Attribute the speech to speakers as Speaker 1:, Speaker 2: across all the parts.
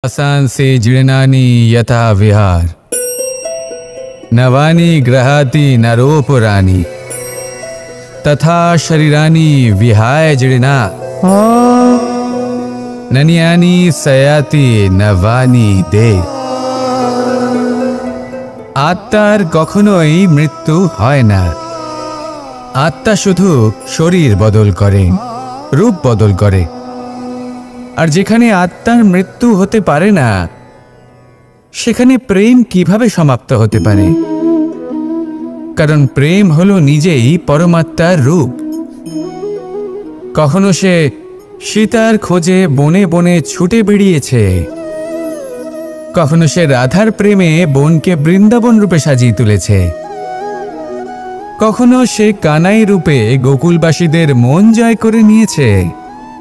Speaker 1: आसांसि जीर्णानि यथा विहार नवानि गृहाति नरोपुराणि तथा शरीरानि विहाय जीर्णा नन्यानि सयाति नवानि दे। आत्मार कखनोई मृत्यु हय ना। आत्मा शुधु शरीर बदल करे, रूप बदल करे। और जेखाने आत्मार मृत्यु होते पारे ना सेखाने प्रेम किभाबे समाप्त होते पारे? कारण प्रेम हलो निजेई परमात्मार रूप। कखनो से सीतार खोजे बने बने छुटे बेरिয়েছে, कखनो से राधार प्रेमे बनके बृंदावन रूपे साजिয়ে तुलेছে, कखनो से कानाई रूपे गोकुलबासीदेर मन जय करे निয়েছে,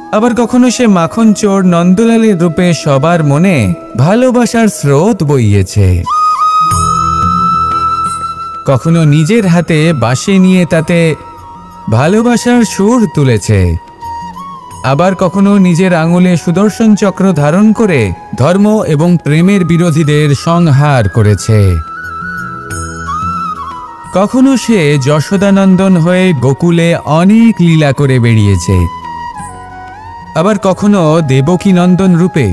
Speaker 1: आबार कखनो से माखन चोर नंदलालेर रूपे सबार मने भालोबासार स्रोत बइয়েছে, कखनो निजेर हाथे बाँशी निये ताते भालोबासार सुर तुलेছে, आबार कखनो निजेर आंगुले सुदर्शन चक्र धारण करे धर्म एवं प्रेमेर बिरोधीदेर संहार करेছে। कखनो से यशोदानंदन हये गोकुले अनेक लीला करे बेरिয়েছে, आबार कखनो देवकी नंदन रूपे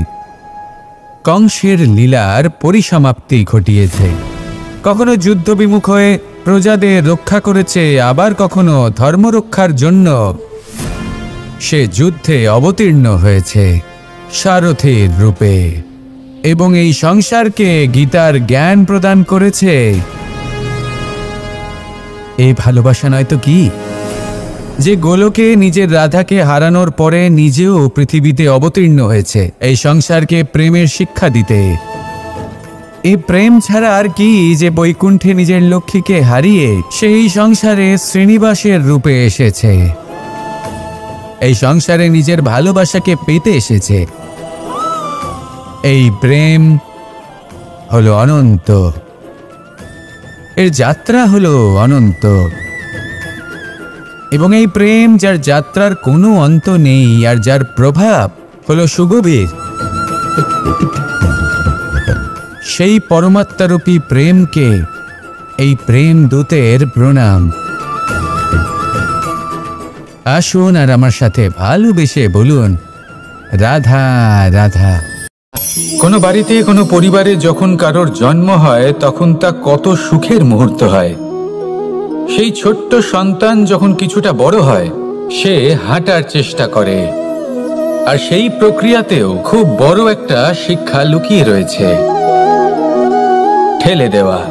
Speaker 1: कंसेर लीलार परिसमाप्ति घटिয়েছে, कखनो युद्ध विमुख हये प्रजादेर रक्षा करेছে, आबार कखनो धर्म रक्षार जन्य से युद्धे अवतीर्ण हয়েছে सारथीर रूपे एवं এই সংসারকে गीतार ज्ञान प्रदान करेছে। এই ভালোবাসা নয় তো কি যে গোলকে নিজের রাধাকে হারানোর পরে নিজেও পৃথিবীতে অবতীর্ণ হয়েছে এই সংসারকে প্রেমের শিক্ষা দিতে। এই প্রেম ছাড়া আর কি যে বৈকুণ্ঠে নিজের লক্ষ্মীকে হারিয়ে সেই সংসারে শ্রীনিবাসের রূপে এসেছে, এই সংসারে নিজের ভালোবাসাকে পেতে এসেছে। এই প্রেম হলো অনন্ত, এর যাত্রা হলো অনন্ত এবং এই প্রেম যার যাত্রার কোনো অন্ত নেই আর যার প্রভাব হলো সুগভীর, সেই পরমাত্মারূপী প্রেমকে এই প্রেম দূতের প্রণাম। আসুন আর আমার সাথে ভালোবেসে বলুন রাধা রাধা। কোনো বাড়িতে কোনো পরিবারে যখন কারোর জন্ম হয় তখন তা কত সুখের মুহূর্ত হয়। সেই ছোট্ট সন্তান যখন কিছুটা বড় হয় সে হাঁটার চেষ্টা করে, আর সেই প্রক্রিয়াতেও খুব বড় একটা শিক্ষা লুকিয়ে রয়েছে, ঠেলে দেওয়া।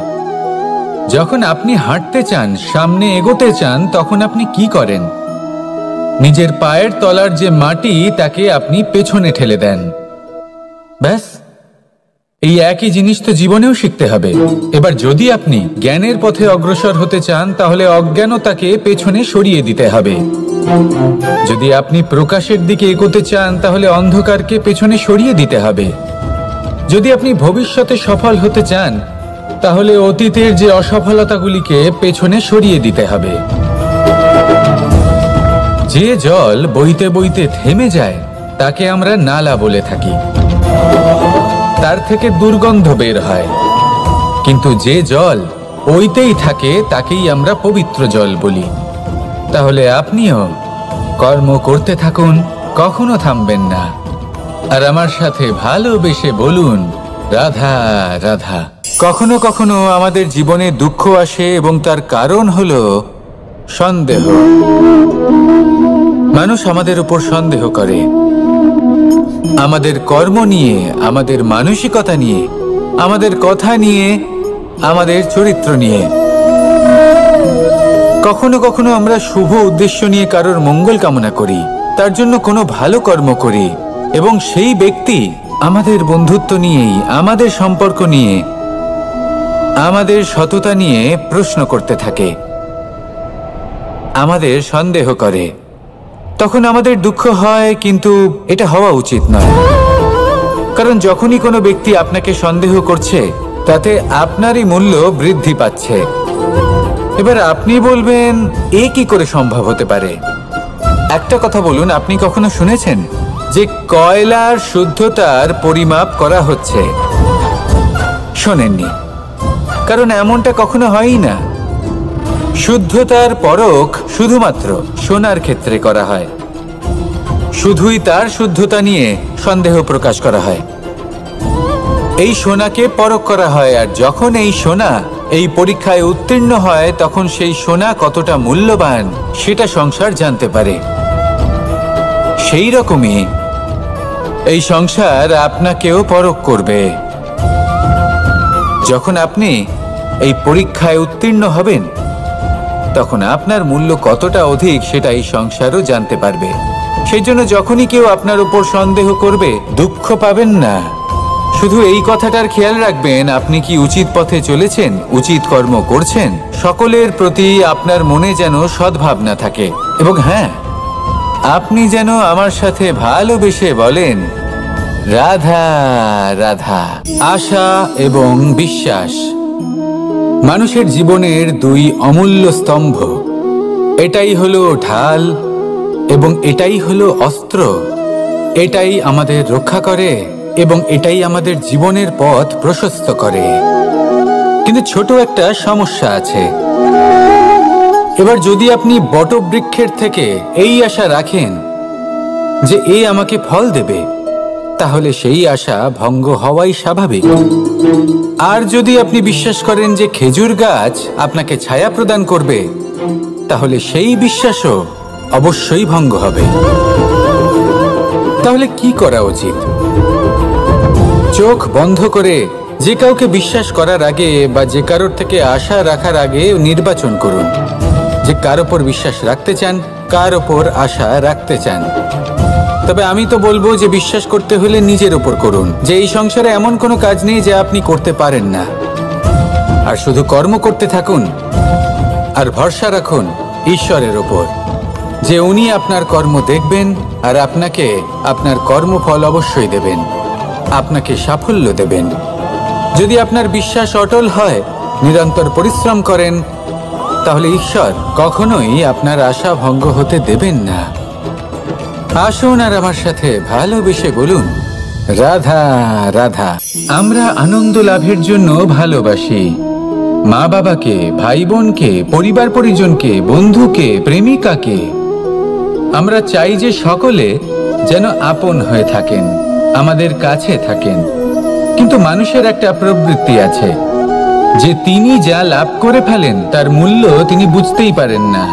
Speaker 1: যখন আপনি হাঁটতে চান, সামনে এগোতে চান, তখন আপনি কি করেন? নিজের পায়ের তলার যে মাটি তাকে আপনি পেছনে ঠেলে দেন। ব্যাস, এই একই জিনিস তো জীবনেও শিখতে হবে। এবার যদি আপনি জ্ঞানের পথে অগ্রসর হতে চান তাহলে অজ্ঞানতাকে পেছনে সরিয়ে দিতে হবে। যদি আপনি প্রকাশের দিকে এগোতে চান তাহলে অন্ধকারকে পেছনে সরিয়ে দিতে হবে। যদি আপনি ভবিষ্যতে সফল হতে চান তাহলে অতীতের যে অসফলতাগুলিকে পেছনে সরিয়ে দিতে হবে। যে জল বইতে বইতে থেমে যায় তাকে আমরা নালা বলে থাকি, তার থেকে দুর্গন্ধ বের হয়, কিন্তু যে জল বইতেই থাকে তাকেই আমরা পবিত্র জল বলি। তাহলে আপনিও কর্ম করতে থাকুন, কখনো থামবেন না, আর আমার সাথে ভালোবেসে বলুন রাধা রাধা। কখনো কখনো আমাদের জীবনে দুঃখ আসে এবং তার কারণ হলো সন্দেহ। মানুষ আমাদের উপর সন্দেহ করে, আমাদের কর্ম নিয়ে, আমাদের মানসিকতা নিয়ে, আমাদের কথা নিয়ে, আমাদের চরিত্র নিয়ে। কখনো কখনো আমরা শুভ উদ্দেশ্য নিয়ে কারোর মঙ্গল কামনা করি, তার জন্য কোনো ভালো কর্ম করি, এবং সেই ব্যক্তি আমাদের বন্ধুত্ব নিয়েই, আমাদের সম্পর্ক নিয়ে, আমাদের সততা নিয়ে প্রশ্ন করতে থাকে, আমাদের সন্দেহ করে। তখন আমাদের দুঃখ হয়, কিন্তু এটা হওয়া উচিত নয়। কারণ যখনই কোনো ব্যক্তি আপনাকে সন্দেহ করছে তাতে আপনারই মূল্য বৃদ্ধি পাচ্ছে। এবার আপনি বলবেন এ কি করে সম্ভব হতে পারে? একটা কথা বলুন, আপনি কখনো শুনেছেন যে কয়লার শুদ্ধতার পরিমাপ করা হচ্ছে? শোনেননি, কারণ এমনটা কখনো হয়ই না। শুদ্ধতার পরখ শুধুমাত্র সোনার ক্ষেত্রে করা হয়। শুধুই তার শুদ্ধতা নিয়ে সন্দেহ প্রকাশ করা হয়। এই সোনাকে পরখ করা হয়, আর যখন এই সোনা এই পরীক্ষায় উত্তীর্ণ হয় তখন সেই সোনা কতটা মূল্যবান সেটা সংসার জানতে পারে। সেই রকমই এই সংসার আপনাকেও পরখ করবে। যখন আপনি এই পরীক্ষায় উত্তীর্ণ হবেন তখন আপনার মূল্য কতটা অধিক সেটা এই সংসারও জানতে পারবে। সেই জন্য যখনই কেউ আপনার উপর সন্দেহ করবে, দুঃখ পাবেন না। শুধু এই কথাটার খেয়াল রাখবেন, আপনি কি উচিত পথে চলেছেন, উচিত কর্ম করছেন। সকলের প্রতি আপনার মনে যেন সদ্ভাবনা থাকে। এবং হ্যাঁ, আপনি যেন আমার সাথে ভালোবেসে বলেন, রাধা রাধা। আশা এবং বিশ্বাস মানুষের জীবনের দুই অমূল্য স্তম্ভ। এটাই হলো ঢাল এবং এটাই হলো অস্ত্র। এটাই আমাদের রক্ষা করে এবং এটাই আমাদের জীবনের পথ প্রশস্ত করে। কিন্তু ছোট একটা সমস্যা আছে। এবার যদি আপনি বটবৃক্ষের থেকে এই আশা রাখেন যে এ আমাকে ফল দেবে, তাহলে সেই আশা ভঙ্গ হওয়াই স্বাভাবিক। আর যদি আপনি বিশ্বাস করেন যে খেজুর গাছ আপনাকে ছায়া প্রদান করবে, তাহলে সেই বিশ্বাসও অবশ্যই ভঙ্গ হবে। তাহলে কি করা উচিত? চোখ বন্ধ করে যে কাউকে বিশ্বাস করার আগে বা যে কারোর থেকে আশা রাখার আগে নির্বাচন করুন যে কার ওপর বিশ্বাস রাখতে চান, কার ওপর আশা রাখতে চান। তবে আমি তো বলবো যে বিশ্বাস করতে হলে নিজের ওপর করুন, যে এই সংসারে এমন কোনো কাজ নেই যা আপনি করতে পারেন না। আর শুধু কর্ম করতে থাকুন আর ভরসা রাখুন ঈশ্বরের ওপর, যে উনি আপনার কর্ম দেখবেন আর আপনাকে আপনার কর্মফল অবশ্যই দেবেন, আপনাকে সাফল্য দেবেন। যদি আপনার বিশ্বাস অটল হয়, নিরন্তর পরিশ্রম করেন, তাহলে ঈশ্বর কখনোই আপনার আশা ভঙ্গ হতে দেবেন না। আসুন আর আমার সাথে ভালোবেসে বলুন, রাধা রাধা। আমরা আনন্দ লাভের জন্য ভালোবাসি মা বাবাকে, ভাই বোনকে, পরিবার পরিজনকে, বন্ধুকে, প্রেমিকাকে। আমরা চাই যে সকলে যেন আপন হয়ে থাকেন, আমাদের কাছে থাকেন। কিন্তু মানুষের একটা প্রবৃত্তি আছে যে তিনি যা লাভ করে ফেলেন তার মূল্য তিনি বুঝতেই পারেন না।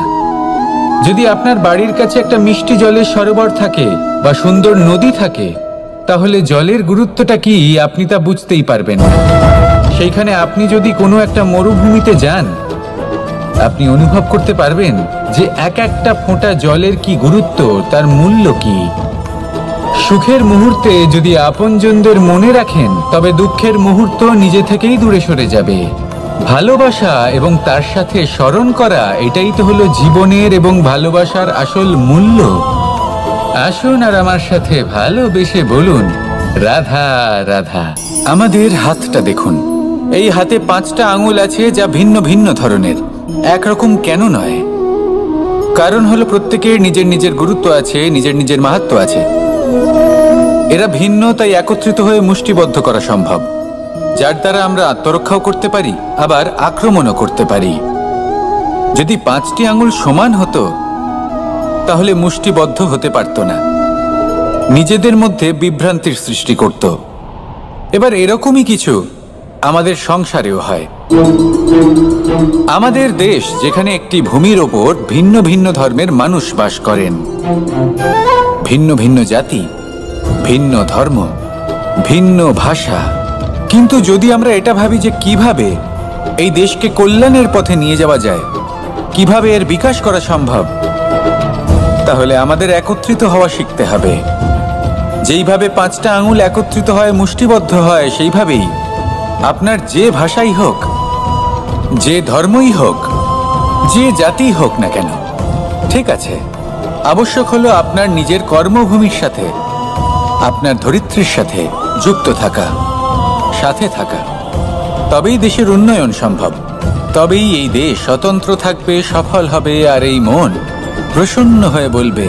Speaker 1: যদি আপনার বাড়ির কাছে একটা মিষ্টি জলের সরোবর থাকে বা সুন্দর নদী থাকে, তাহলে জলের গুরুত্বটা কি আপনি তা বুঝতেই পারবেন না। সেইখানে আপনি যদি কোনো একটা মরুভূমিতে যান, আপনি অনুভব করতে পারবেন যে এক একটা ফোঁটা জলের কি গুরুত্ব, তার মূল্য কি। সুখের মুহূর্তে যদি আপনজনদের মনে রাখেন, তবে দুঃখের মুহূর্ত নিজে থেকেই দূরে সরে যাবে। ভালোবাসা এবং তার সাথে স্মরণ করা, এটাই তো হলো জীবনের এবং ভালোবাসার আসল মূল্য। আসুন আর আমার সাথে ভালোবেসে বলুন, রাধা রাধা। আমাদের হাতটা দেখুন, এই হাতে 5টা আঙুল আছে যা ভিন্ন ভিন্ন ধরনের, একরকম কেন নয়? কারণ হলো প্রত্যেকের নিজের নিজের গুরুত্ব আছে, নিজের নিজের মাহাত্ম্য আছে। এরা ভিন্ন, তাই একত্রিত হয়ে মুষ্টিবদ্ধ করা সম্ভব, যার দ্বারা আমরা আত্মরক্ষাও করতে পারি, আবার আক্রমণও করতে পারি। যদি 5টি আঙুল সমান হতো তাহলে মুষ্টিবদ্ধ হতে পারত না, নিজেদের মধ্যে বিভ্রান্তির সৃষ্টি করত। এবার এরকমই কিছু আমাদের সংসারেও হয়। আমাদের দেশ, যেখানে একটি ভূমির ওপর ভিন্ন ভিন্ন ধর্মের মানুষ বাস করেন, ভিন্ন ভিন্ন জাতি, ভিন্ন ধর্ম, ভিন্ন ভাষা। কিন্তু যদি আমরা এটা ভাবি যে কিভাবে এই দেশকে কল্যাণের পথে নিয়ে যাওয়া যায়, কিভাবে এর বিকাশ করা সম্ভব, তাহলে আমাদের একত্রিত হওয়া শিখতে হবে। যেইভাবে 5টা আঙুল একত্রিত হয়, মুষ্টিবদ্ধ হয়, সেইভাবেই আপনার যে ভাষাই হোক, যে ধর্মই হোক, যে জাতি হোক না কেন, ঠিক আছে, আবশ্যক হলো আপনার নিজের কর্মভূমির সাথে, আপনার ধরিত্রীর সাথে যুক্ত থাকা, সাথে থাকা। তবেই দেশের উন্নয়ন সম্ভব, তবেই এই দেশ স্বতন্ত্র থাকবে, সফল হবে, আর এই মন প্রসন্ন হয়ে বলবে,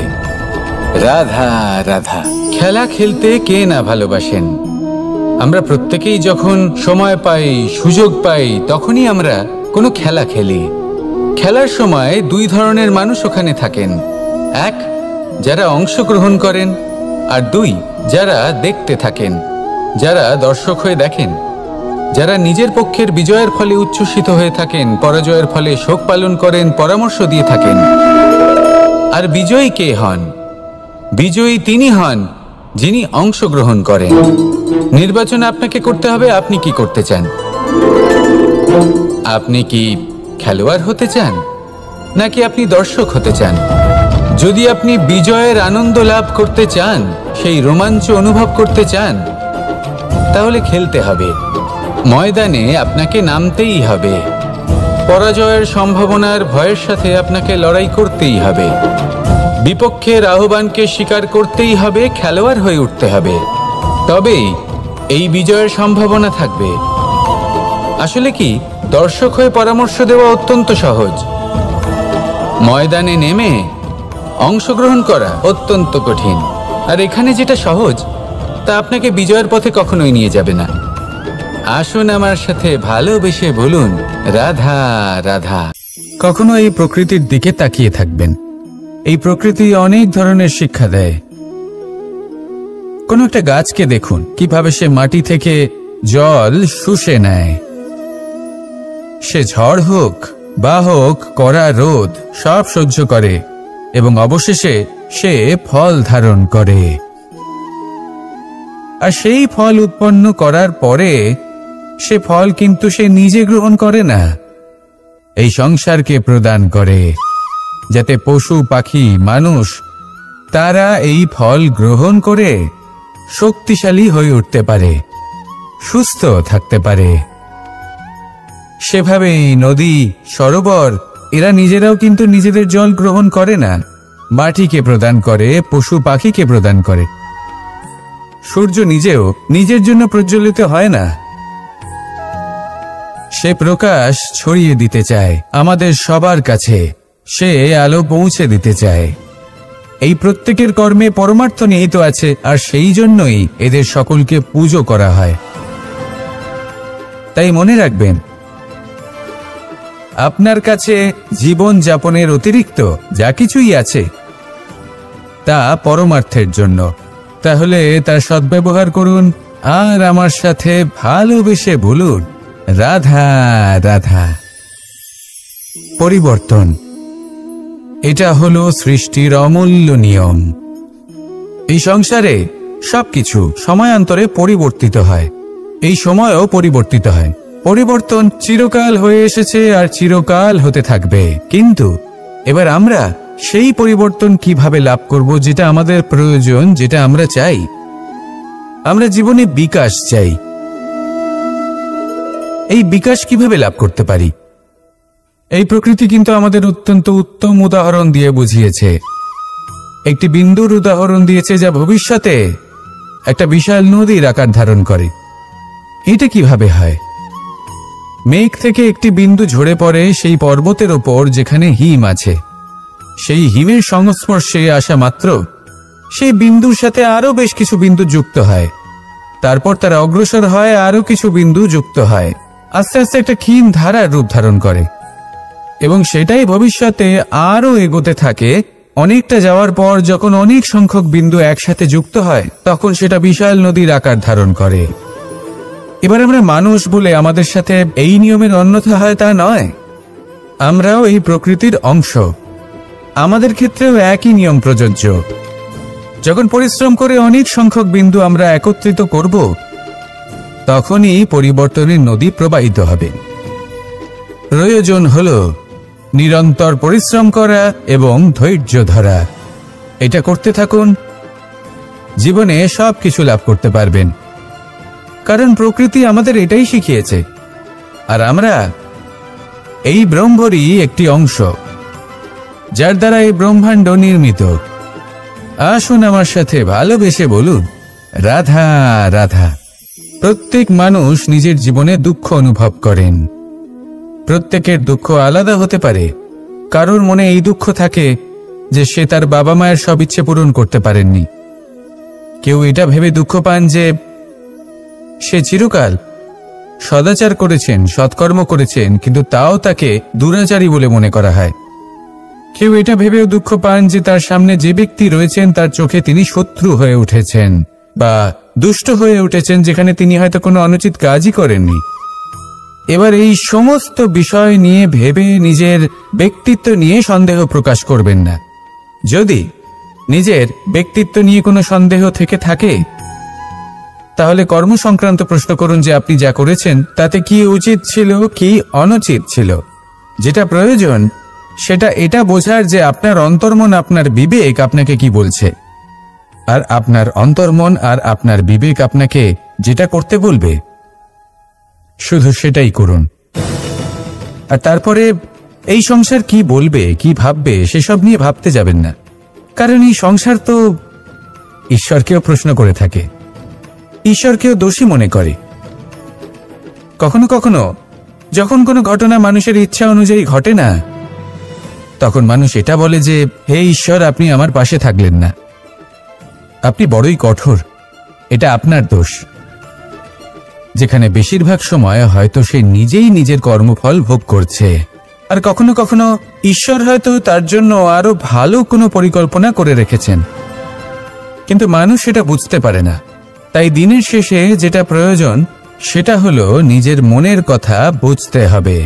Speaker 1: রাধা রাধা। খেলা খেলতে কে না ভালোবাসেন? আমরা প্রত্যেকেই যখন সময় পাই, সুযোগ পাই, তখনই আমরা কোনো খেলা খেলি। খেলার সময় দুই ধরনের মানুষ ওখানে থাকেন। এক, যারা অংশগ্রহণ করেন, আর দুই, যারা দেখতে থাকেন, যারা দর্শক হয়ে দেখেন, যারা নিজের পক্ষের বিজয়ের ফলে উচ্ছ্বসিত হয়ে থাকেন, পরাজয়ের ফলে শোক পালন করেন, পরামর্শ দিয়ে থাকেন। আর বিজয়ী কে হন? বিজয়ী তিনি হন যিনি অংশগ্রহণ করেন। নির্বাচন আপনাকে করতে হবে, আপনি কি করতে চান? আপনি কি খেলোয়াড় হতে চান, নাকি আপনি দর্শক হতে চান? যদি আপনি বিজয়ের আনন্দ লাভ করতে চান, সেই রোমাঞ্চ অনুভব করতে চান, তাহলে খেলতে হবে। ময়দানে আপনাকে নামতেই হবে। পরাজয়ের সম্ভাবনার ভয়ের সাথে আপনাকে লড়াই করতেই হবে। বিপক্ষের আহ্বানকে স্বীকার করতেই হবে, খেলোয়াড় হয়ে উঠতে হবে। তবেই এই বিজয়ের সম্ভাবনা থাকবে। আসলে কি, দর্শক হয়ে পরামর্শ দেওয়া অত্যন্ত সহজ। ময়দানে নেমে অংশগ্রহণ করা অত্যন্ত কঠিন। আর এখানে যেটা সহজ, তা আপনাকে বিজয়ের পথে কখনোই নিয়ে যাবে না। আসুন আমার সাথে ভালোবেসে বলুন, রাধা রাধা। কখনো এই প্রকৃতির দিকে তাকিয়ে থাকবেন। এই প্রকৃতি অনেক ধরনের শিক্ষা দেয়। কোন একটা গাছকে দেখুন, কিভাবে সে মাটি থেকে জল শুষে নেয়। সে ঝড় হোক বা হোক কড়া রোদ, সব সহ্য করে এবং অবশেষে সে ফল ধারণ করে। আর সেই ফল উৎপন্ন করার পরে সে ফল কিন্তু সে নিজে গ্রহণ করে না, এই সংসারকে প্রদান করে, যাতে পশু পাখি মানুষ তারা এই ফল গ্রহণ করে শক্তিশালী হয়ে উঠতে পারে, সুস্থ থাকতে পারে। সেভাবেই নদী, সরোবর এরা নিজেরাও কিন্তু নিজেদের জল গ্রহণ করে না, মাটিকে প্রদান করে, পশু পাখিকে প্রদান করে। সূর্য নিজেও নিজের জন্য প্রজ্বলিত হয় না, সে প্রকাশ ছড়িয়ে দিতে চায় আমাদের সবার কাছে, সে আলো পৌঁছে দিতে চায়। এই প্রত্যেকের কর্মে পরমার্থ নিহিত আছে, আর সেই জন্যই এদের সকলকে পুজো করা হয়। তাই মনে রাখবেন, আপনার কাছে জীবন যাপনের অতিরিক্ত যা কিছুই আছে তা পরমার্থের জন্য। তাহলে তার সদ্ব্যবহার করুন আর আমার সাথে ভালোবেসে বলুন, রাধা রাধা। পরিবর্তন, এটা হলো সৃষ্টির অমূল্য নিয়ম। এই সংসারে সবকিছু সময়ান্তরে পরিবর্তিত হয়, এই সময়ও পরিবর্তিত হয়। পরিবর্তন চিরকাল হয়ে এসেছে আর চিরকাল হতে থাকবে। কিন্তু এবার আমরা সেই পরিবর্তন কিভাবে লাভ করব, যেটা আমাদের প্রয়োজন, যেটা আমরা চাই? আমরা জীবনে বিকাশ চাই। এই বিকাশ কিভাবে লাভ করতে পারি? এই প্রকৃতি কিন্তু আমাদের অত্যন্ত উত্তম উদাহরণ দিয়ে বুঝিয়েছে। একটি বিন্দুর উদাহরণ দিয়েছে, যা ভবিষ্যতে একটা বিশাল নদীর আকার ধারণ করে। এটা কিভাবে হয়? মেঘ থেকে একটি বিন্দু ঝরে পড়ে সেই পর্বতের ওপর যেখানে হিম আছে। সেই হিমের সংস্পর্শে আসা মাত্র সেই বিন্দুর সাথে আরো বেশ কিছু বিন্দু যুক্ত হয়। তারপর তারা অগ্রসর হয়, আরো কিছু বিন্দু যুক্ত হয়, আস্তে আস্তে একটা ক্ষীণ ধারার রূপ ধারণ করে এবং সেটাই ভবিষ্যতে আরো এগোতে থাকে। অনেকটা যাওয়ার পর যখন অনেক সংখ্যক বিন্দু একসাথে যুক্ত হয়, তখন সেটা বিশাল নদীর আকার ধারণ করে। এবার আমরা মানুষ বলে আমাদের সাথে এই নিয়মের অন্যথা হয় তা নয়। আমরাও এই প্রকৃতির অংশ, আমাদের ক্ষেত্রেও একই নিয়ম প্রযোজ্য। যখন পরিশ্রম করে অনেক সংখ্যক বিন্দু আমরা একত্রিত করব, তখনই পরিবর্তনের নদী প্রবাহিত হবে। প্রয়োজন হলো নিরন্তর পরিশ্রম করা এবং ধৈর্য ধরা। এটা করতে থাকুন, জীবনে সবকিছু লাভ করতে পারবেন। কারণ প্রকৃতি আমাদের এটাই শিখিয়েছে, আর আমরা এই ব্রহ্মরই একটি অংশ, যার দ্বারা এই ব্রহ্মাণ্ড নির্মিত। আসুন আমার সাথে ভালোবেসে বলুন, রাধা রাধা। প্রত্যেক মানুষ নিজের জীবনে দুঃখ অনুভব করেন। প্রত্যেকের দুঃখ আলাদা হতে পারে। কারোর মনে এই দুঃখ থাকে যে সে তার বাবা মায়ের সব ইচ্ছে পূরণ করতে পারেননি। কেউ এটা ভেবে দুঃখ পান যে সে চিরকাল সদাচার করেছেন, সৎকর্ম করেছেন, কিন্তু তাও তাকে দুরাচারী বলে মনে করা হয়। কেউ এটা ভেবেও দুঃখ পান যে তার সামনে যে ব্যক্তি রয়েছেন তার চোখে তিনি শত্রু হয়ে উঠেছেন বা দুষ্ট হয়ে উঠেছেন, যেখানে তিনি হয়তো কোনো অনুচিত কাজই করেননি। এবার এই সমস্ত বিষয় নিয়ে ভেবে নিজের ব্যক্তিত্ব নিয়ে সন্দেহ প্রকাশ করবেন না। যদি নিজের ব্যক্তিত্ব নিয়ে কোনো সন্দেহ থেকে থাকে, তাহলে কর্ম সংক্রান্ত প্রশ্ন করুন যে আপনি যা করেছেন তাতে কি উচিত ছিল, কি অনুচিত ছিল। যেটা প্রয়োজন সেটা এটা বোঝার যে আপনার অন্তর্মন, আপনার বিবেক আপনাকে কি বলছে, আর আপনার অন্তর্মন আর আপনার বিবেক আপনাকে যেটা করতে বলবে শুধু সেটাই করুন। আর তারপরে এই সংসার কি বলবে, কি ভাববে সেসব নিয়ে ভাবতে যাবেন না, কারণ এই সংসার তো ঈশ্বরকেও প্রশ্ন করে থাকে, ঈশ্বরকেও দোষী মনে করে। কখনো কখনো যখন কোনো ঘটনা মানুষের ইচ্ছা অনুযায়ী ঘটে না, তখন মানুষ এটা বলে যে হে ঈশ্বর, আপনি আমার পাশে থাকলেন না, আপনি বড়ই কঠোর, এটা আপনার দোষ। যেখানে বেশিরভাগ সময় হয়তো সে নিজেই নিজের কর্মফল ভোগ করছে, আর কখনো কখনো ঈশ্বর হয়তো তার জন্য আরো ভালো কোনো পরিকল্পনা করে রেখেছেন, কিন্তু মানুষ সেটা বুঝতে পারে না। তাই দিনের শেষে যেটা প্রয়োজন সেটা হলো নিজের মনের কথা বুঝতে হবে।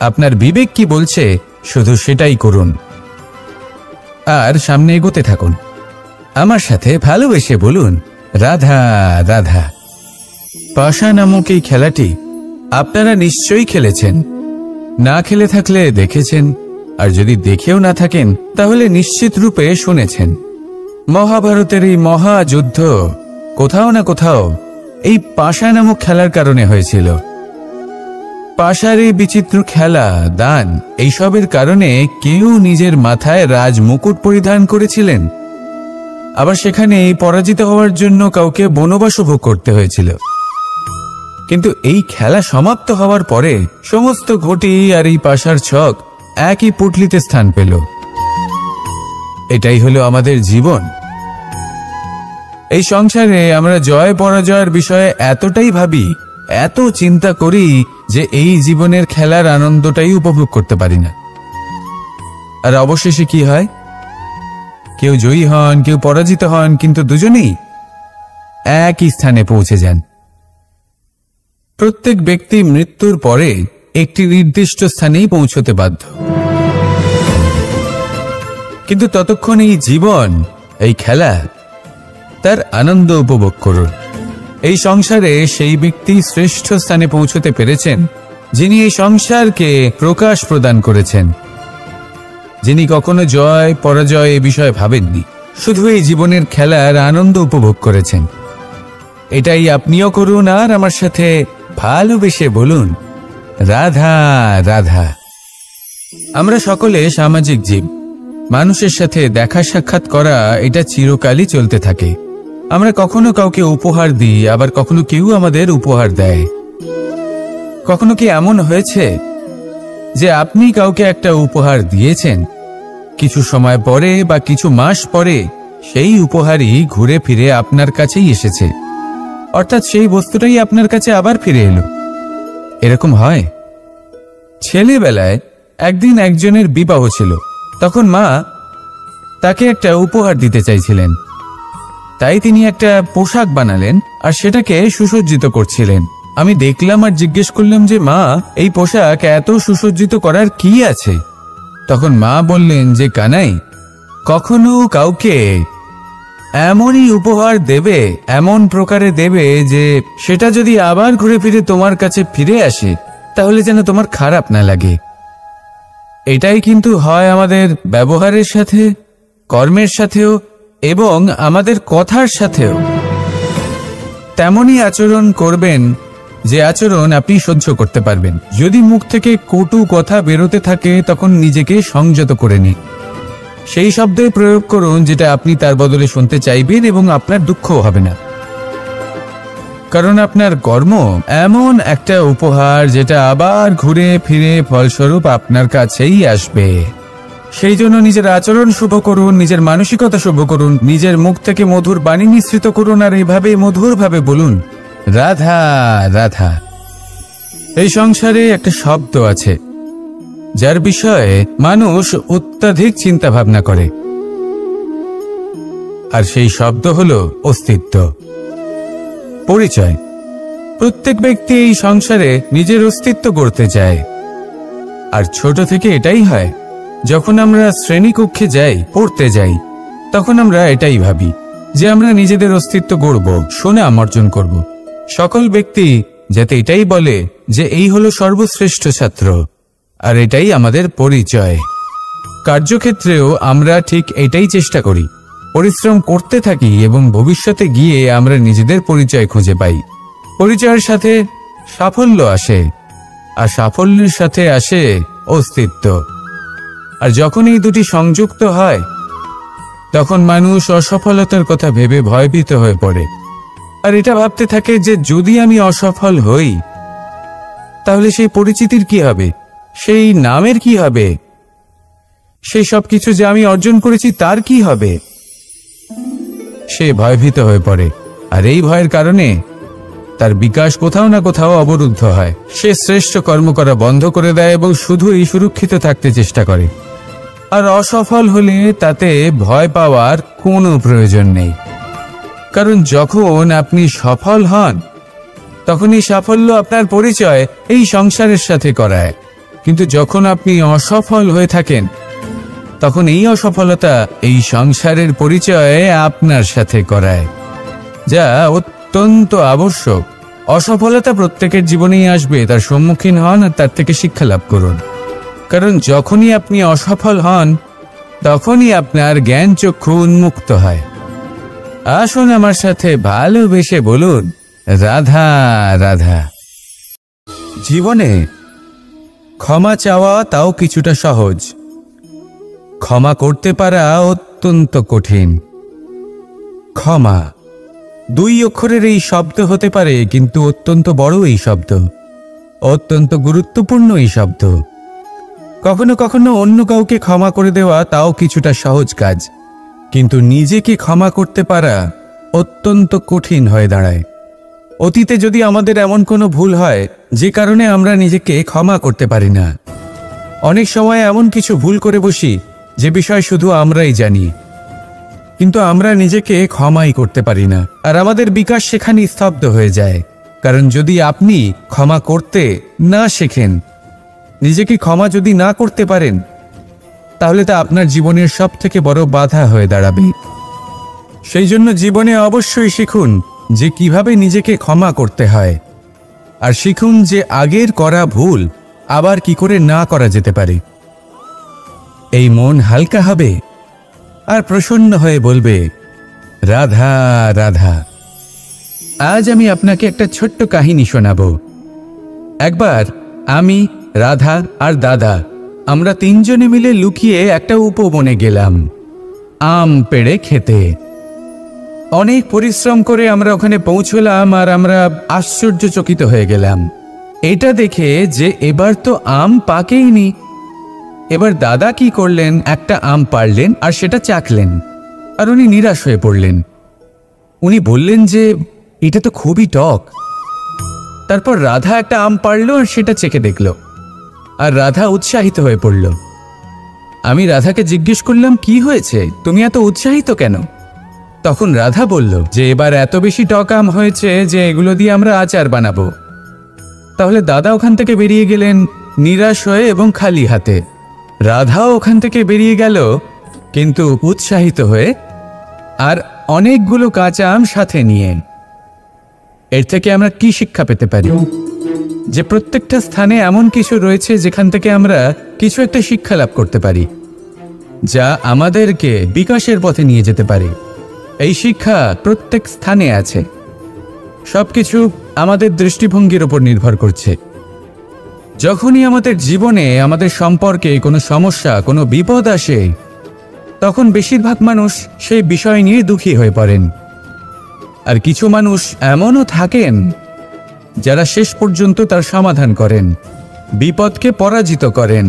Speaker 1: আপনার বিবেক কি বলছে শুধু সেটাই করুন, আর সামনে এগোতে থাকুন। আমার সাথে ভালোবেসে বলুন রাধা রাধা। পাশা নামক এই খেলাটি আপনারা নিশ্চয়ই খেলেছেন, না খেলে থাকলে দেখেছেন, আর যদি দেখেও না থাকেন তাহলে নিশ্চিত রূপে শুনেছেন। মহাভারতের এই মহাযুদ্ধ কোথাও না কোথাও এই পাশা নামক খেলার কারণে হয়েছিল। পাশার এই বিচিত্র খেলা, দান, এইসবের কারণে কেউ নিজের মাথায় রাজ মুকুট পরিধান করেছিলেন, আবার সেখানে পরাজিত হওয়ার জন্য কাউকে বনবাস ভোগ করতে হয়েছিল। কিন্তু এই খেলা সমাপ্ত হওয়ার পরে সমস্ত ঘটি আর এই পাশার ছক একই পুটলিতে স্থান পেল। এটাই হলো আমাদের জীবন। এই সংসারে আমরা জয় পরাজয়ের বিষয়ে এতটাই ভাবি, এত চিন্তা করি যে এই জীবনের খেলার আনন্দটাই উপভোগ করতে পারি না। আর অবশেষে কি হয়? কেউ জয়ী হন, কেউ পরাজিত হন, কিন্তু দুজনেই একই স্থানে পৌঁছে যান। প্রত্যেক ব্যক্তি মৃত্যুর পরে একটি নির্দিষ্ট স্থানেই পৌঁছতে বাধ্য, কিন্তু ততক্ষণ এই জীবন, এই খেলা, তার আনন্দ উপভোগ করুন। এই সংসারে সেই ব্যক্তি শ্রেষ্ঠ স্থানে পৌঁছতে পেরেছেন যিনি এই সংসারকে প্রকাশ প্রদান করেছেন, যিনি কখনো জয় পরাজয় এ বিষয়ে ভাবেননি, শুধু এই জীবনের খেলার আনন্দ উপভোগ করেছেন। এটাই আপনিও করুন, আর আমার সাথে ভালোবেসে বলুন রাধা রাধা। আমরা সকলে সামাজিক জীব। মানুষের সাথে দেখা সাক্ষাৎ করা এটা চিরকালই চলতে থাকে। আমরা কখনো কাউকে উপহার দিই, আবার কখনো কেউ আমাদের উপহার দেয়। কখনো কি এমন হয়েছে যে আপনি কাউকে একটা উপহার দিয়েছেন, কিছু সময় পরে বা কিছু মাস পরে সেই উপহারই ঘুরে ফিরে আপনার কাছেই এসেছে, অর্থাৎ সেই বস্তুটাই আপনার কাছে আবার ফিরে এলো? এরকম হয়। ছেলেবেলায় একদিন একজনের বিবাহ ছিল, তখন মা তাকে একটা উপহার দিতে চাইছিলেন, তাই তিনি একটা পোশাক বানালেন আর সেটাকে সুসজ্জিত করছিলেন। আমি দেখলাম আর জিজ্ঞেস করলাম যে মা, এই পোশাক এত সুসজ্জিত করার কি আছে? তখন মা বললেন যে কানাই, কখনো কাউকে এমনই উপহার দেবে, এমন প্রকারে দেবে যে সেটা যদি আবার ঘুরে ফিরে তোমার কাছে ফিরে আসে তাহলে যেন তোমার খারাপ না লাগে। এটাই কিন্তু হয় আমাদের ব্যবহারের সাথে, কর্মের সাথেও এবং আমাদের কথার সাথেও। তেমনই আচরণ করবেন যে আচরণ আপনি সহ্য করতে পারবেন। যদি মুখ থেকে কটু কথা বেরোতে থাকে তখন নিজেকে সংযত করে নিন। সেই শব্দের প্রয়োগ করুন যেটা আপনি তার বদলে শুনতে চাইবেন এবং আপনার দুঃখও হবে না, কারণ আপনার কর্ম এমন একটা উপহার যেটা আবার ঘুরে ফিরে ফলস্বরূপ আপনার কাছেই আসবে।
Speaker 2: সেই জন্য নিজের আচরণ শুভ করুন, নিজের মানসিকতা শুভ করুন, নিজের মুখ থেকে মধুর বাণী নিঃসৃত করুন, আর এইভাবে মধুরভাবে বলুন, রাধা রাধা। এই সংসারে একটা শব্দ আছে যার বিষয়ে মানুষ অত্যাধিক চিন্তা ভাবনা করে, আর সেই শব্দ হলো অস্তিত্ব, পরিচয়। প্রত্যেক ব্যক্তি এই সংসারে নিজের অস্তিত্ব গড়তে চায়, আর ছোট থেকে এটাই হয়। যখন আমরা শ্রেণীকক্ষে যাই, পড়তে যাই, তখন আমরা এটাই ভাবি যে আমরা নিজেদের অস্তিত্ব গড়ব, সুনাম অর্জন করব। সকল ব্যক্তি যাতে এটাই বলে যে এই হলো সর্বশ্রেষ্ঠ ছাত্র, আর এটাই আমাদের পরিচয়। কার্যক্ষেত্রেও আমরা ঠিক এটাই চেষ্টা করি, পরিশ্রম করতে থাকি এবং ভবিষ্যতে গিয়ে আমরা নিজেদের পরিচয় খুঁজে পাই। পরিচয়ের সাথে সাফল্য আসে, আর সাফল্যের সাথে আসে অস্তিত্ব। আর যখন এই দুটি সংযুক্ত হয়, তখন মানুষ অসফলতার কথা ভেবে ভয়ভীত হয়ে পড়ে, আর এটা ভাবতে থাকে যে যদি আমি অসফল হই তাহলে সেই পরিচিতির কি হবে, সেই নামের কি হবে, সেই সব কিছু যে আমি অর্জন করেছি তার কি হবে। সে ভয়ভীত হয়ে পড়ে, আর এই ভয়ের কারণে তার বিকাশ কোথাও না কোথাও অবরুদ্ধ হয়। সে শ্রেষ্ঠ কর্ম করা বন্ধ করে দেয় এবং শুধুই সুরক্ষিত থাকতে চেষ্টা করে। আর অসফল হলে তাতে ভয় পাওয়ার কোনো প্রয়োজন নেই, কারণ যখন আপনি সফল হন তখন এই সাফল্য আপনার পরিচয় এই সংসারের সাথে করায়। কিন্তু যখন আপনি অসফল হয়ে থাকেন তখন এই অসফলতা এই সংসারের পরিচয় আপনার সাথে করায়, যা অত্যন্ত আবশ্যক। অসফলতা প্রত্যেকের জীবনেই আসবে, তার সম্মুখীন হন আর তার থেকে শিক্ষা লাভ করুন। কারণ যখনই আপনি অসফল হন তখনই আপনার জ্ঞান চক্ষু উন্মুক্ত হয়। আসুন আমার সাথে ভালোবেসে বলুন, রাধা রাধা। জীবনে ক্ষমা চাওয়া তাও কিছুটা সহজ, ক্ষমা করতে পারা অত্যন্ত কঠিন। ক্ষমা দুই অক্ষরের এই শব্দ হতে পারে, কিন্তু অত্যন্ত বড় এই শব্দ, অত্যন্ত গুরুত্বপূর্ণ এই শব্দ। কখনো কখনো অন্য কাউকে ক্ষমা করে দেওয়া তাও কিছুটা সহজ কাজ, কিন্তু নিজেকে ক্ষমা করতে পারা অত্যন্ত কঠিন হয়ে দাঁড়ায়। অতীতে যদি আমাদের এমন কোনো ভুল হয় যে কারণে আমরা নিজেকে ক্ষমা করতে পারি না, অনেক সময় এমন কিছু ভুল করে বসি যে বিষয় শুধু আমরাই জানি, কিন্তু আমরা নিজেকে ক্ষমাই করতে পারি না, আর আমাদের বিকাশ সেখানে স্তব্ধ হয়ে যায়। কারণ যদি আপনি ক্ষমা করতে না শেখেন, নিজেকে ক্ষমা যদি না করতে পারেন, তাহলে তা আপনার জীবনের সবথেকে বড় বাধা হয়ে দাঁড়াবে। সেই জন্য জীবনে অবশ্যই শিখুন যে কিভাবে নিজেকে ক্ষমা করতে হয়, আর শিখুন যে আগের করা ভুল আবার কি করে না করা যেতে পারে। এই মন হালকা হবে আর প্রসন্ন হয়ে বলবে, রাধা রাধা। আজ আমি আপনাকে একটা ছোট্ট কাহিনী শোনাবো। একবার আমি, রাধা আর দাদা, আমরা তিনজনে মিলে লুকিয়ে একটা উপবনে গেলাম আম পেড়ে খেতে। অনেক পরিশ্রম করে আমরা ওখানে পৌঁছলাম, আর আমরা আশ্চর্যচকিত হয়ে গেলাম এটা দেখে যে এবার তো আম পাকেইনি। এবার দাদা কি করলেন, একটা আম পাড়লেন আর সেটা চাখলেন, আর উনি নিরাশ হয়ে পড়লেন। উনি বললেন যে এটা তো খুবই টক। তারপর রাধা একটা আম পাড়ল আর সেটা চেখে দেখল, আর রাধা উৎসাহিত হয়ে পড়ল। আমি রাধাকে জিজ্ঞেস করলাম, কি হয়েছে, তুমি এত উৎসাহিত কেন? তখন রাধা বলল যে এবার এত বেশি টক আম হয়েছে যে এগুলো দিয়ে আমরা আচার বানাবো। তাহলে দাদা ওখান থেকে বেরিয়ে গেলেন নিরাশ হয়ে এবং খালি হাতে। রাধাও ওখান থেকে বেরিয়ে গেল কিন্তু উৎসাহিত হয়ে, আর অনেকগুলো কাঁচা আম সাথে নিয়ে। এর থেকে আমরা কি শিক্ষা পেতে পারি? যে প্রত্যেকটা স্থানে এমন কিছু রয়েছে যেখান থেকে আমরা কিছু একটা শিক্ষা লাভ করতে পারি, যা আমাদেরকে বিকাশের পথে নিয়ে যেতে পারে। এই শিক্ষা প্রত্যেক স্থানে আছে। সবকিছু আমাদের দৃষ্টিভঙ্গির উপর নির্ভর করছে। যখনই আমাদের জীবনে, আমাদের সম্পর্কে কোনো সমস্যা, কোনো বিপদ আসে, তখন বেশিরভাগ মানুষ সেই বিষয় নিয়ে দুঃখী হয়ে পড়েন। আর কিছু মানুষ এমনও থাকেন যারা শেষ পর্যন্ত তার সমাধান করেন, বিপদকে পরাজিত করেন,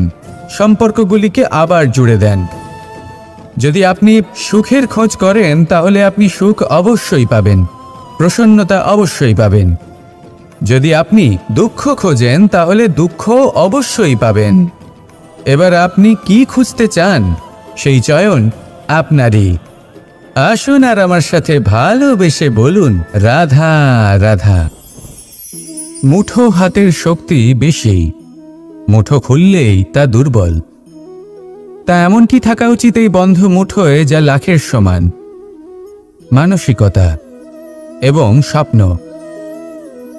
Speaker 2: সম্পর্কগুলিকে আবার জুড়ে দেন। যদি আপনি সুখের খোঁজ করেন তাহলে আপনি সুখ অবশ্যই পাবেন, প্রসন্নতা অবশ্যই পাবেন। যদি আপনি দুঃখ খোঁজেন তাহলে দুঃখ অবশ্যই পাবেন। এবার আপনি কি খুঁজতে চান সেই চয়ন আপনারই। আসুন আর আমার সাথে ভালোবেসে বলুন, রাধা রাধা। মুঠো হাতের শক্তি বেশি, মুঠো খুললেই তা দুর্বল। তা এমন কি থাকা উচিত এই বন্ধ মুঠোয় যা লাখের সমান? মানসিকতা এবং স্বপ্ন।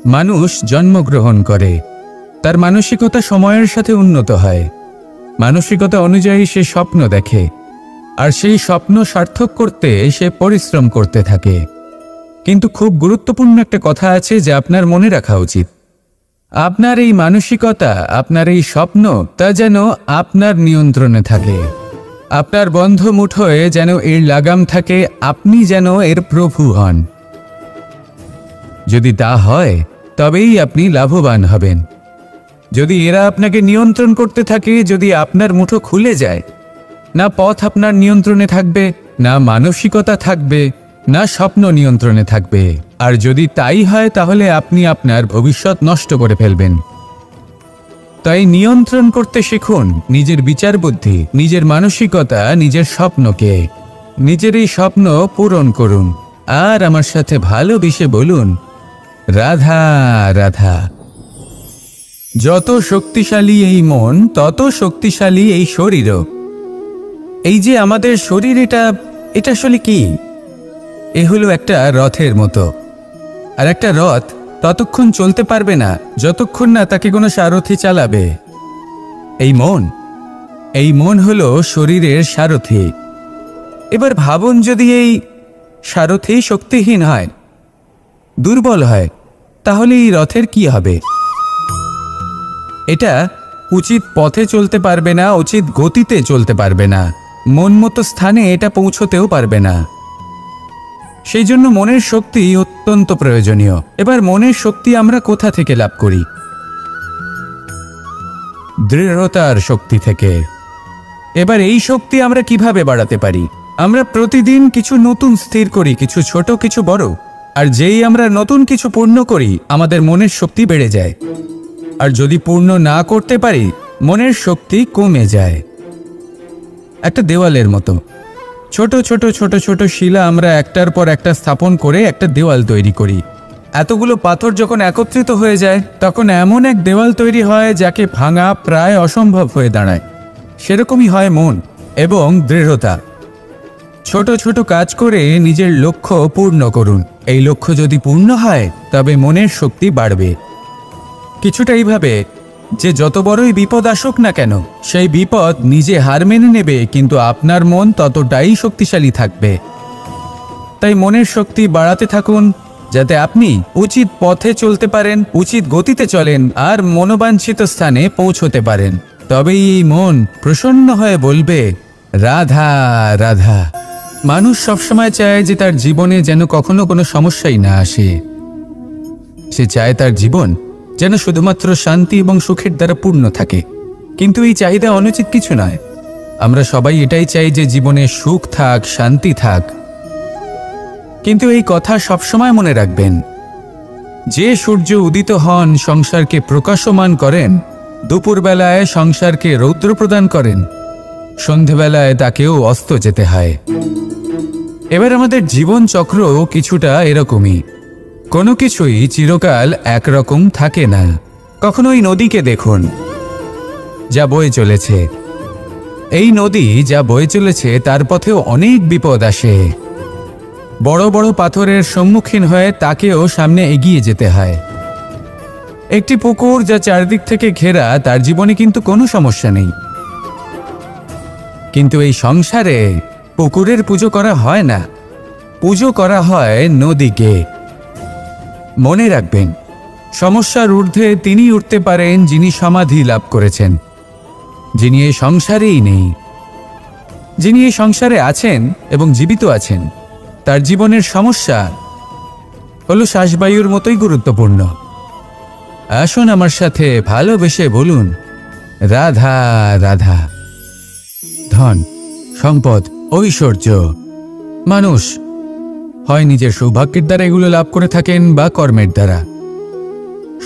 Speaker 2: মানুষ জন্মগ্রহণ করে, তার মানসিকতা সময়ের সাথে উন্নত হয়। মানসিকতা অনুযায়ী সে স্বপ্ন দেখে, আর সেই স্বপ্ন সার্থক করতে সে পরিশ্রম করতে থাকে। কিন্তু খুব গুরুত্বপূর্ণ একটা কথা আছে যা আপনার মনে রাখা উচিত। আপনার এই মানসিকতা, আপনার এই স্বপ্ন, তা যেন আপনার নিয়ন্ত্রণে থাকে। আপনার বন্ধ মুঠোয় যেন এর লাগাম থাকে, আপনি যেন এর প্রভু হন। যদি তা হয় তবেই আপনি লাভবান হবেন। যদি এরা আপনাকে নিয়ন্ত্রণ করতে থাকে, যদি আপনার মুঠো খুলে যায়, না পথ আপনার নিয়ন্ত্রণে থাকবে, না মানসিকতা থাকবে, না স্বপ্ন নিয়ন্ত্রণে থাকবে। আর যদি তাই হয় তাহলে আপনি আপনার ভবিষ্যৎ নষ্ট করে ফেলবেন। তাই নিয়ন্ত্রণ করতে শিখুন নিজের বিচার বুদ্ধি, নিজের মানসিকতা, নিজের স্বপ্নকে। নিজের এই স্বপ্ন পূরণ করুন আর আমার সাথে ভালোবেসে বলুন, রাধা রাধা। যত শক্তিশালী এই মন, তত শক্তিশালী এই শরীরও। এই যে আমাদের শরীর, এটা আসলে কি? এ হলো একটা রথের মতো। আর একটা রথ ততক্ষণ চলতে পারবে না যতক্ষণ না তাকে কোনো সারথি চালাবে। এই মন হলো শরীরের সারথি। এবার ভাবুন, যদি এই সারথি শক্তিহীন হয়, দুর্বল হয়, তাহলে এই রথের কি হবে? এটা উচিত পথে চলতে পারবে না, উচিত গতিতে চলতে পারবে না, মন মতো স্থানে এটা পৌঁছতেও পারবে না। সেই জন্য মনের শক্তি অত্যন্ত প্রয়োজনীয়। এবার মনের শক্তি আমরা কোথা থেকে লাভ করি? দৃঢ়তার শক্তি থেকে। এবার এই শক্তি আমরা কিভাবে বাড়াতে পারি? আমরা প্রতিদিন কিছু নতুন স্থির করি, কিছু ছোট কিছু বড়। আর যেই আমরা নতুন কিছু পূর্ণ করি, আমাদের মনের শক্তি বেড়ে যায়। আর যদি পূর্ণ না করতে পারি, মনের শক্তি কমে যায়। একটা দেওয়ালের মতো ছোট ছোট ছোট ছোট শিলা আমরা একটার পর একটা স্থাপন করে একটা দেওয়াল তৈরি করি। এতগুলো পাথর যখন একত্রিত হয়ে যায়, তখন এমন এক দেওয়াল তৈরি হয় যাকে ভাঙা প্রায় অসম্ভব হয়ে দাঁড়ায়। সেরকমই হয় মন এবং দৃঢ়তা। ছোট ছোট কাজ করে নিজের লক্ষ্য পূর্ণ করুন। এই লক্ষ্য যদি পূর্ণ হয় তবে মনের শক্তি বাড়বে। কিছুটা এইভাবে যে যত বড়ই বিপদ আসুক না কেন, সেই বিপদ নিজে হার মেনে নেবে, কিন্তু আপনার মন ততটাই শক্তিশালী থাকবে। তাই মনের শক্তি বাড়াতে থাকুন, যাতে আপনি উচিত পথে চলতে পারেন, উচিত গতিতে চলেন আর মনোবাঞ্ছিত স্থানে পৌঁছতে পারেন। তবেই এই মন প্রসন্ন হয়ে বলবে, রাধা রাধা। মানুষ সবসময় চায় যে তার জীবনে যেন কখনো কোনো সমস্যাই না আসে। সে চায় তার জীবন যেন শুধুমাত্র শান্তি এবং সুখের দ্বারা পূর্ণ থাকে। কিন্তু এই চাহিদা অনুচিত কিছু নয়। আমরা সবাই এটাই চাই যে জীবনে সুখ থাক, শান্তি থাক। কিন্তু এই কথা সবসময় মনে রাখবেন, যে সূর্য উদিত হন সংসারকে প্রকাশমান করেন, দুপুরবেলায় সংসারকে রৌদ্র প্রদান করেন, সন্ধেবেলায় তাকেও অস্ত যেতে হয়। এবার আমাদের জীবন চক্র কিছুটা এরকমই। কোনো কিছুই চিরকাল একরকম থাকে না। কখনো এই নদীকে দেখুন যা বয়ে চলেছে। এই নদী যা বয়ে চলেছে তার পথেও অনেক বিপদ আসে। বড় বড় পাথরের সম্মুখীন হয়ে তাকেও সামনে এগিয়ে যেতে হয়। একটি পুকুর যা চারদিক থেকে ঘেরা, তার জীবনে কিন্তু কোনো সমস্যা নেই। কিন্তু এই সংসারে পুকুরের পুজো করা হয় না, পুজো করা হয় নদীকে। মনে রাখবেন, সমস্যার ঊর্ধ্বে তিনি উঠতে পারেন যিনি সমাধি লাভ করেছেন, যিনি এই সংসারেই নেই। যিনি এই সংসারে আছেন এবং জীবিত আছেন, তার জীবনের সমস্যা হলো শ্বাসবায়ুর মতোই গুরুত্বপূর্ণ। আসুন আমার সাথে ভালোবেসে বলুন, রাধা রাধা। ধন, সম্পদ, ঐশ্বর্য, মানুষ হয় নিজের সৌভাগ্যের দ্বারা এগুলো লাভ করে থাকেন বা কর্মের দ্বারা।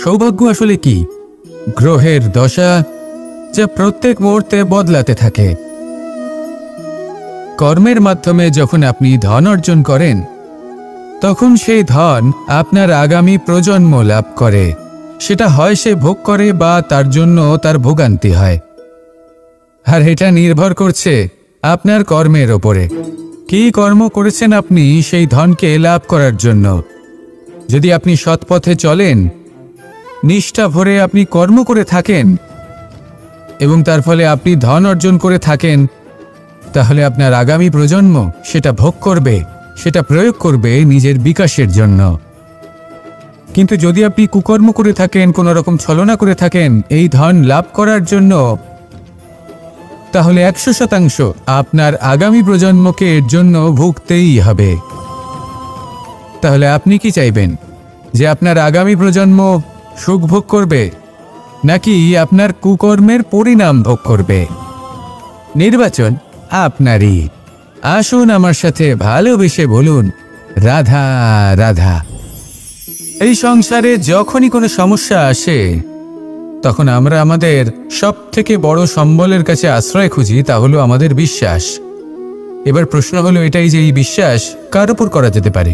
Speaker 2: সৌভাগ্য আসলে কি? গ্রহের দশা যা প্রত্যেক মুহূর্তে বদলাতে থাকে। কর্মের মাধ্যমে যখন আপনি ধন অর্জন করেন, তখন সেই ধন আপনার আগামী প্রজন্ম লাভ করে। সেটা হয় সে ভোগ করে বা তার জন্য তার ভোগান্তি হয়। আর এটা নির্ভর করছে আপনার কর্মের ওপরে। কি কর্ম করেছেন আপনি সেই ধনকে লাভ করার জন্য? যদি আপনি সৎ পথে চলেন, নিষ্ঠা ভরে আপনি কর্ম করে থাকেন এবং তার ফলে আপনি ধন অর্জন করে থাকেন, তাহলে আপনার আগামী প্রজন্ম সেটা ভোগ করবে, সেটা প্রয়োগ করবে নিজের বিকাশের জন্য। কিন্তু যদি আপনি কুকর্ম করে থাকেন, কোনো রকম ছলনা করে থাকেন এই ধন লাভ করার জন্য, তাহলে 100% আপনার আগামী প্রজন্মকে এর জন্য ভুগতেই হবে। তাহলে আপনি কি চাইবেন? যে আপনার আগামী প্রজন্ম সুখ ভোগ করবে, নাকি আপনার কুকর্মের পরিণাম ভোগ করবে? নির্বাচন আপনারই। আসুন আমার সাথে ভালোবেসে বলুন রাধা রাধা। এই সংসারে যখনই কোনো সমস্যা আসে, তখন আমরা আমাদের সবথেকে বড় সম্বলের কাছে আশ্রয় খুঁজি, তা হলো আমাদের বিশ্বাস। এবার প্রশ্ন হলো এটাই যে এই বিশ্বাস কার উপর করা যেতে পারে?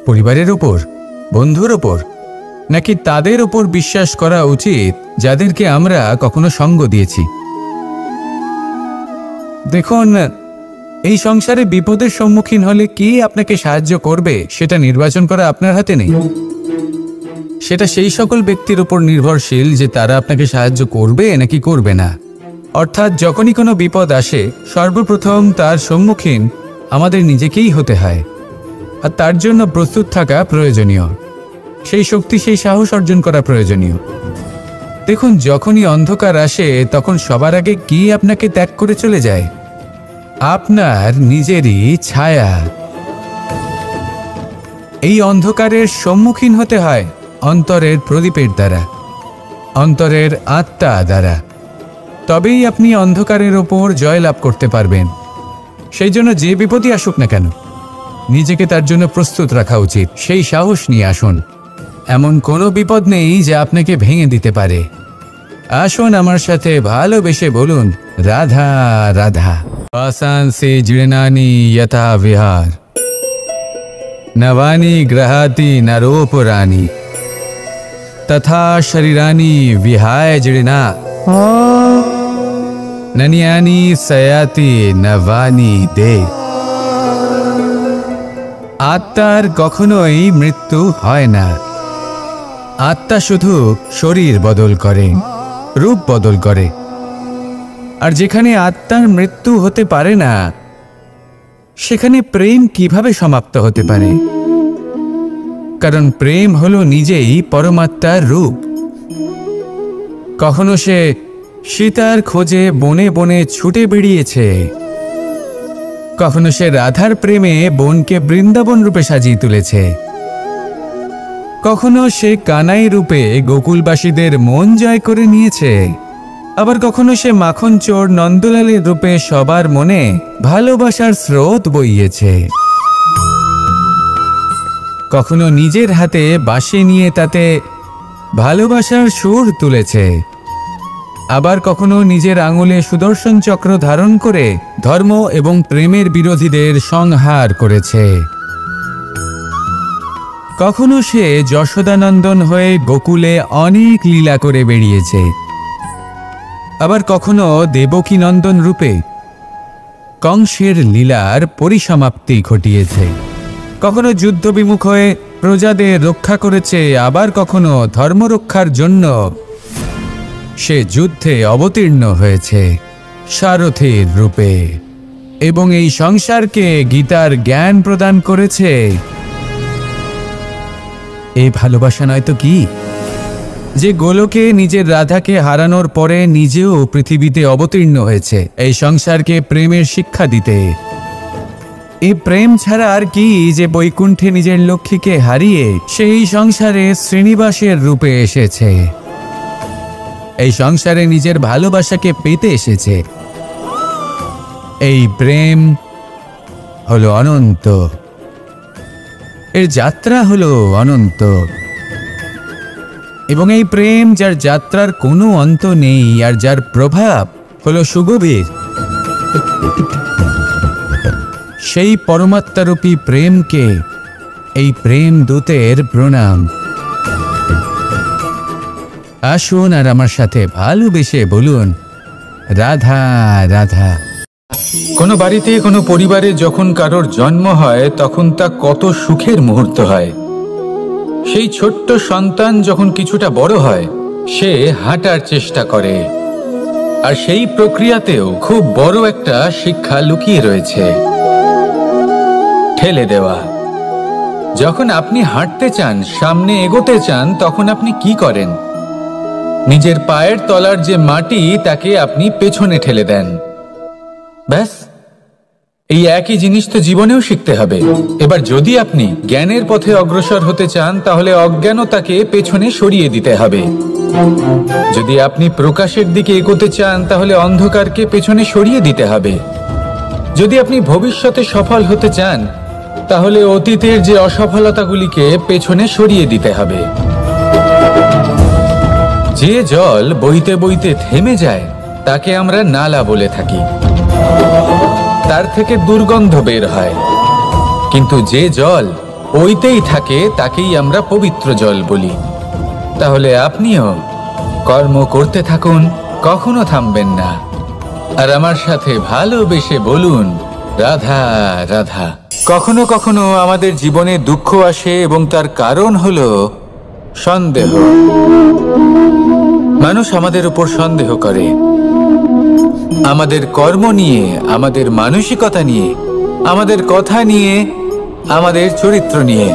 Speaker 2: পরিবারের উপর, বন্ধুর উপর, নাকি তাদের উপর বিশ্বাস করা উচিত যাদেরকে আমরা কখনো সঙ্গ দিয়েছি? দেখুন, এই সংসারে বিপদের সম্মুখীন হলে কি আপনাকে সাহায্য করবে সেটা নির্বাচন করা আপনার হাতে নেই। সেটা সেই সকল ব্যক্তির উপর নির্ভরশীল যে তারা আপনাকে সাহায্য করবে নাকি করবে না। অর্থাৎ যখনই কোনো বিপদ আসে, সর্বপ্রথম তার সম্মুখীন আমাদের নিজেকেই হতে হয়, আর তার জন্য প্রস্তুত থাকা প্রয়োজনীয়। সেই শক্তি, সেই সাহস অর্জন করা প্রয়োজনীয়। দেখুন, যখনই অন্ধকার আসে তখন সবার আগে কি আপনাকে ত্যাগ করে চলে যায়? আপনার নিজেরই ছায়া। এই অন্ধকারের সম্মুখীন হতে হয় অন্তরের প্রদীপের দ্বারা, অন্তরের আত্মা দ্বারা। তবেই আপনি অন্ধকারের ওপর জয় লাভ করতে পারবেন। সেই জন্য যে বিপদই আসুক না কেন, নিজেকে তার জন্য প্রস্তুত রাখা উচিত। সেই সাহস নিয়ে আসুন। এমন কোনো বিপদ নেই যা আপনাকে ভেঙে দিতে পারে। আসুন আমার সাথে ভালোবেসে বলুন রাধা রাধা। পাষাণ সে জীর্ণানি যথা বিহার, নবানি গ্রহাতি নরোপরানি, তথা শরীরানি বিহায় জীর্ণা, ননিয়ানি সয়াতি নবানি দে। আত্মার কখনোই মৃত্যু হয় না। আত্মা শুধু শরীর বদল করে, রূপ বদল করে। আর যেখানে আত্মার মৃত্যু হতে পারে না, সেখানে প্রেম কিভাবে সমাপ্ত হতে পারে? কারণ প্রেম হলো নিজেই পরমাত্মার রূপ। কখনো সে সীতার খোঁজে বনে বনে ছুটে বেরিয়েছে, কখনো সে রাধার প্রেমে বনকে বৃন্দাবন রূপে সাজিয়ে তুলেছে, কখনো সে কানাই রূপে গোকুলবাসীদের মন জয় করে নিয়েছে, আবার কখনো সে মাখন চোর নন্দলালের রূপে সবার মনে ভালোবাসার স্রোত বইয়েছে। কখনো নিজের হাতে বাঁশি নিয়ে তাতে ভালোবাসার সুর তুলেছে, আবার কখনো নিজের আঙুলে সুদর্শন চক্র ধারণ করে ধর্ম এবং প্রেমের বিরোধীদের সংহার করেছে। কখনো সে যশোদানন্দন হয়ে গোকুলে অনেক লীলা করে বেরিয়েছে, আবার কখনো দেবকী নন্দন রূপে কংসের লীলার পরিসমাপ্তি ঘটিয়েছে। কখনো যুদ্ধ বিমুখ হয়ে প্রজাদের রক্ষা করেছে, আবার কখনো ধর্ম রক্ষার জন্য সে যুদ্ধে অবতীর্ণ হয়েছে সারথীর রূপে, এবং এই সংসারকে গীতার জ্ঞান প্রদান করেছে। এই ভালোবাসা নয় তো কি? যে গোলকে নিজের রাধাকে হারানোর পরে নিজেও পৃথিবীতে অবতীর্ণ হয়েছে এই সংসারকে প্রেমের শিক্ষা দিতে। এই প্রেম ছাড়া আর কি যে বৈকুণ্ঠে নিজের লক্ষ্মীকে হারিয়ে সেই সংসারে শ্রীনিবাসের রূপে এসেছে। এই সংসারে নিজের ভালোবাসাকে পেতে এসেছে। এই প্রেম হলো অনন্ত, এর যাত্রা হলো অনন্ত, এবং এই প্রেম যার যাত্রার কোনো অন্ত নেই আর যার প্রভাব হলো সুগভীর, সেই পরমাত্মারূপী প্রেমকে এই প্রেম দূতের প্রণাম। আসুন আর আমার সাথে ভালোবেসে বলুন, রাধা রাধা।
Speaker 1: কোনো বাড়িতে কোনো পরিবারে যখন কারোর জন্ম হয় তখন তা কত সুখের মুহূর্ত হয়। সেই ছোট্ট সন্তান যখন কিছুটা বড় হয় সে হাঁটার চেষ্টা করে, আর সেই প্রক্রিয়াতেও খুব বড় একটা শিক্ষা লুকিয়ে রয়েছে, ঠেলে দেওয়া। যখন আপনি হাঁটতে চান, সামনে এগোতে চান, তখন আপনি কি করেন? নিজের পায়ের তলার যে মাটি তাকে আপনি পেছনে ঠেলে দেন। ব্যাস, এই একই জিনিস তো জীবনেও শিখতে হবে। এবার যদি আপনি জ্ঞানের পথে অগ্রসর হতে চান তাহলে অজ্ঞানতাকে পেছনে সরিয়ে দিতে হবে। যদি আপনি প্রকাশের দিকে এগোতে চান তাহলে অন্ধকারকে পেছনে সরিয়ে দিতে হবে। যদি আপনি ভবিষ্যতে সফল হতে চান তাহলে অতীতের যে অসফলতাগুলিকে পেছনে সরিয়ে দিতে হবে। যে জল বইতে বইতে থেমে যায় তাকে আমরা নালা বলে থাকি, তার থেকে দুর্গন্ধ বের হয়। কিন্তু যে জল বইতেই থাকে তাকেই আমরা পবিত্র জল বলি। তাহলে আপনিও কর্ম করতে থাকুন, কখনো থামবেন না। আর আমার সাথে ভালোবেসে বলুন, রাধা রাধা। কখনো কখনো আমাদের জীবনে দুঃখ আসে এবং তার কারণ হলো সন্দেহ। মানুষ আমাদের উপর সন্দেহ করে, আমাদের কর্ম নিয়ে, আমাদের মানসিকতা নিয়ে, আমাদের কথা নিয়ে, আমাদের চরিত্র নিয়ে।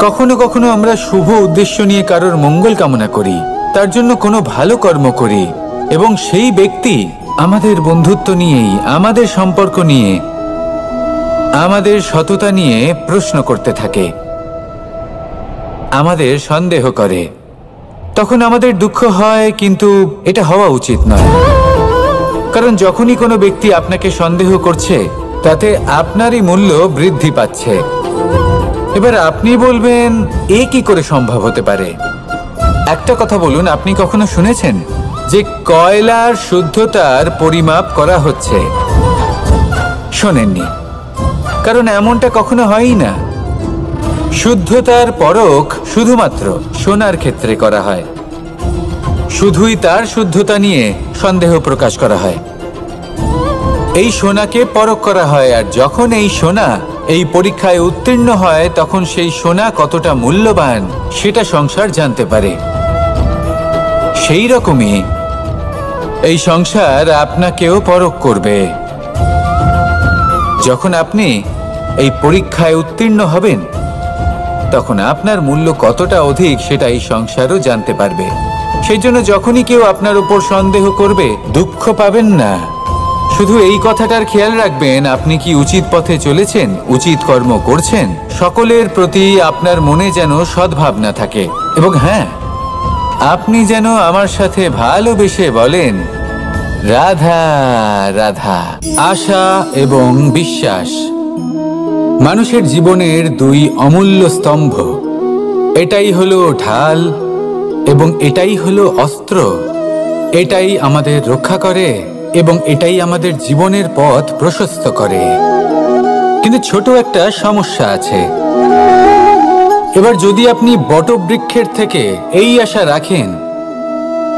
Speaker 1: কখনো কখনো আমরা শুভ উদ্দেশ্য নিয়ে কারোর মঙ্গল কামনা করি, তার জন্য কোনো ভালো কর্ম করি, এবং সেই ব্যক্তি আমাদের বন্ধুত্ব নিয়েই, আমাদের সম্পর্ক নিয়ে, আমাদের সততা নিয়ে প্রশ্ন করতে থাকে, আমাদের সন্দেহ করে। তখন আমাদের দুঃখ হয়, কিন্তু এটা হওয়া উচিত নয়। কারণ যখনই কোনো ব্যক্তি আপনাকে সন্দেহ করছে তাতে আপনারই মূল্য বৃদ্ধি পাচ্ছে। এবার আপনি বলবেন, এ কি করে সম্ভব হতে পারে? একটা কথা বলুন, আপনি কখনো শুনেছেন যে কয়লার শুদ্ধতার পরিমাপ করা হচ্ছে? শোনেননি, কারণ এমনটা কখনো হয়ই না। শুদ্ধতার পরখ শুধুমাত্র সোনার ক্ষেত্রে করা হয়, শুধুই তার শুদ্ধতা নিয়ে সন্দেহ প্রকাশ করা হয়। এই সোনাকে পরখ করা হয়, আর যখন এই সোনা এই পরীক্ষায় উত্তীর্ণ হয় তখন সেই সোনা কতটা মূল্যবান সেটা সংসার জানতে পারে। সেই রকমই এই সংসার আপনাকেও পরখ করবে। যখন আপনি এই পরীক্ষায় উত্তীর্ণ হবেন তখন আপনার মূল্য কতটা অধিক সেটা এই সংসারও জানতে পারবে। সেই জন্য যখনই কেউ আপনার উপর সন্দেহ করবে, দুঃখ পাবেন না। শুধু এই কথাটার খেয়াল রাখবেন, আপনি কি উচিত পথে চলেছেন, উচিত কর্ম করছেন। সকলের প্রতি আপনার মনে যেন সদ্ভাবনা থাকে। এবং হ্যাঁ, আপনি যেন আমার সাথে ভালোবেসে বলেন, রাধা রাধা। আশা এবং বিশ্বাস মানুষের জীবনের দুই অমূল্য স্তম্ভ। এটাই হলো ঢাল এবং এটাই হলো অস্ত্র। এটাই আমাদের রক্ষা করে এবং এটাই আমাদের জীবনের পথ প্রশস্ত করে। কিন্তু ছোট একটা সমস্যা আছে। এবার যদি আপনি বটবৃক্ষের থেকে এই আশা রাখেন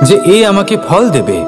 Speaker 1: যে এ আমাকে ফল দেবে,